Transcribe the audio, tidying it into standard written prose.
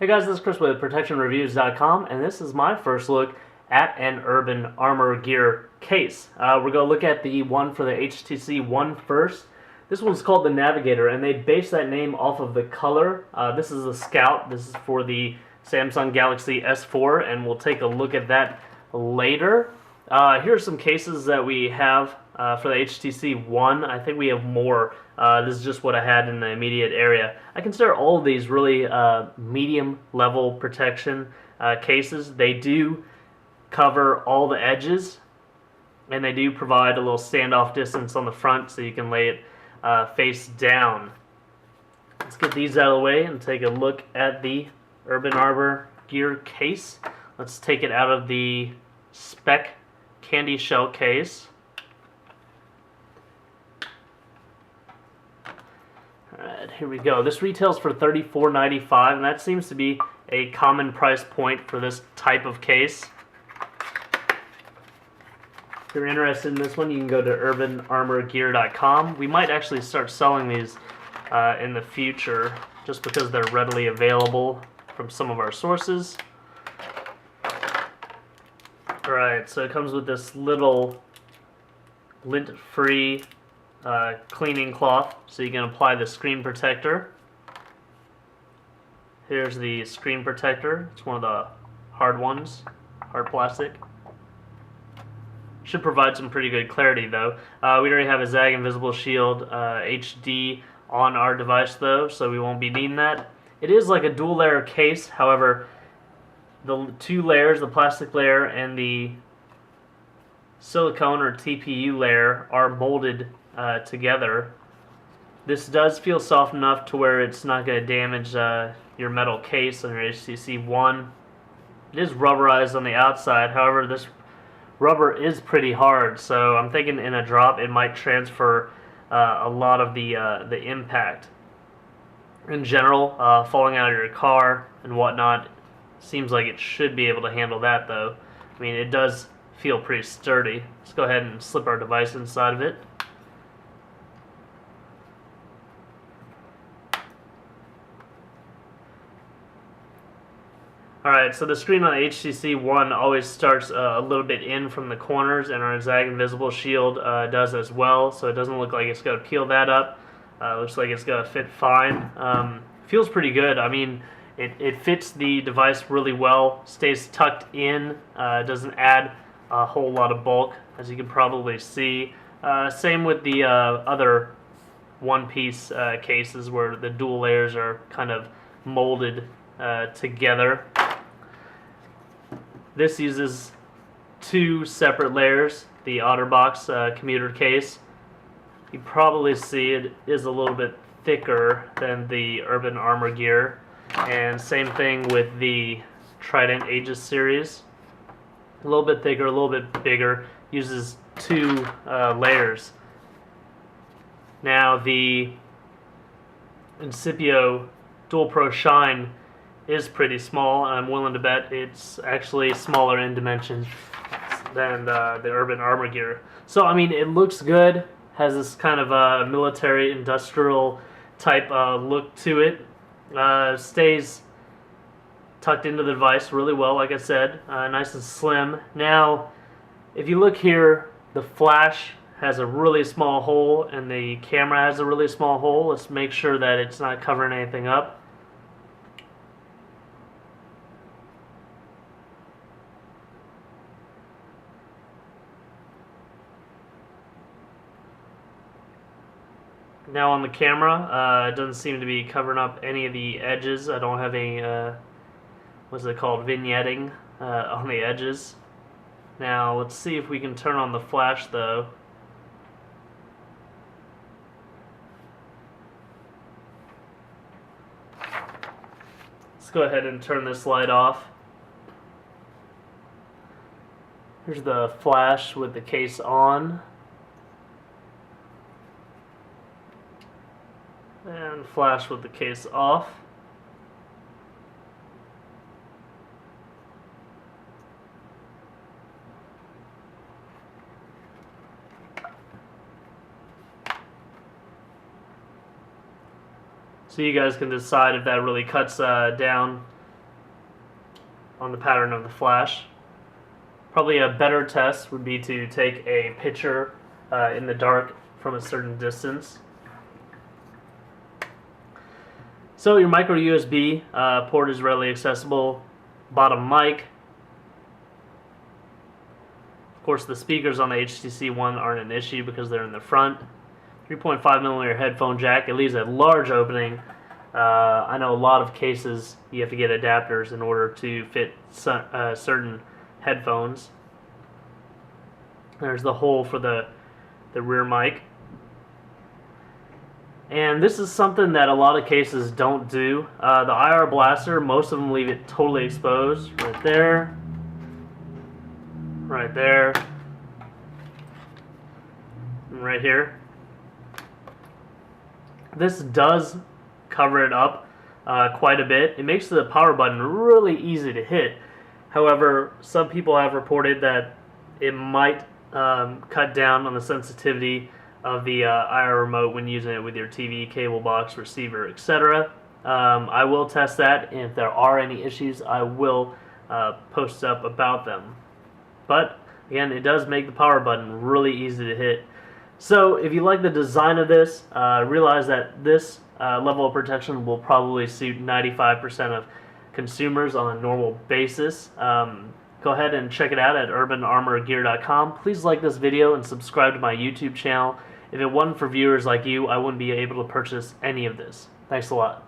Hey guys, this is Chris with ProtectionReviews.com, and this is my first look at an Urban Armor Gear case. We're going to look at the one for the HTC One first. This one's called the Navigator, and they base that name off of the color. This is the Scout. This is for the Samsung Galaxy S4, and we'll take a look at that later. Here are some cases that we have for the HTC One. I think we have more. This is just what I had in the immediate area. I consider all of these really medium level protection cases. They do cover all the edges, and they do provide a little standoff distance on the front so you can lay it face down. Let's get these out of the way and take a look at the Urban Armor Gear case. Let's take it out of the spec candy shell case. Alright, here we go. This retails for $34.95, and that seems to be a common price point for this type of case. If you're interested in this one, you can go to urbanarmorgear.com. We might actually start selling these in the future just because they're readily available from some of our sources. Alright, so it comes with this little lint-free cleaning cloth, so you can apply the screen protector. Here's the screen protector. It's one of the hard ones, hard plastic. Should provide some pretty good clarity though. We already have a ZAG Invisible Shield HD on our device though, so we won't be needing that. It is like a dual layer case, however, the two layers, the plastic layer and the silicone or TPU layer, are molded together. This does feel soft enough to where it's not going to damage your metal case on your HTC One. It is rubberized on the outside, however this rubber is pretty hard, so I'm thinking in a drop it might transfer a lot of the impact. In general, falling out of your car and whatnot, seems like it should be able to handle that though. I mean, it does feel pretty sturdy. Let's go ahead and slip our device inside of it. Alright, so the screen on the HTC One always starts a little bit in from the corners, and our ZAG Invisible Shield does as well, so it doesn't look like it's going to peel that up. Looks like it's going to fit fine. Feels pretty good. I mean, it fits the device really well, stays tucked in, doesn't add a whole lot of bulk, as you can probably see. Same with the other one-piece cases where the dual layers are kind of molded together. This uses two separate layers, the Otterbox commuter case. You probably see it is a little bit thicker than the Urban Armor Gear, and same thing with the Trident Aegis series. A little bit thicker, a little bit bigger, uses two layers. Now the Incipio Dual Pro Shine is pretty small, and I'm willing to bet it's actually smaller in dimension than the Urban Armor Gear. So I mean, it looks good, has this kind of military industrial type look to it. Stays tucked into the device really well, like I said, nice and slim. Now if you look here, the flash has a really small hole and the camera has a really small hole. Let's make sure that it's not covering anything up. Now on the camera, it doesn't seem to be covering up any of the edges. I don't have any, what's it called, vignetting on the edges. Now let's see if we can turn on the flash though. Let's go ahead and turn this light off. Here's the flash with the case on. And flash with the case off. So you guys can decide if that really cuts down on the pattern of the flash. Probably a better test would be to take a picture in the dark from a certain distance. So your micro USB port is readily accessible. Bottom mic. Of course, the speakers on the HTC One aren't an issue because they're in the front. 3.5mm headphone jack. It leaves a large opening. I know a lot of cases you have to get adapters in order to fit certain headphones. There's the hole for the rear mic. And this is something that a lot of cases don't do. The IR blaster, most of them leave it totally exposed. Right there. Right there. And right here. This does cover it up quite a bit. It makes the power button really easy to hit. However, some people have reported that it might cut down on the sensitivity of the IR remote when using it with your TV, cable box, receiver, etc. I will test that, and if there are any issues, I will post up about them. But again, it does make the power button really easy to hit. So if you like the design of this, realize that this level of protection will probably suit 95% of consumers on a normal basis. Go ahead and check it out at urbanarmorgear.com. Please like this video and subscribe to my YouTube channel. If it wasn't for viewers like you, I wouldn't be able to purchase any of this. Thanks a lot.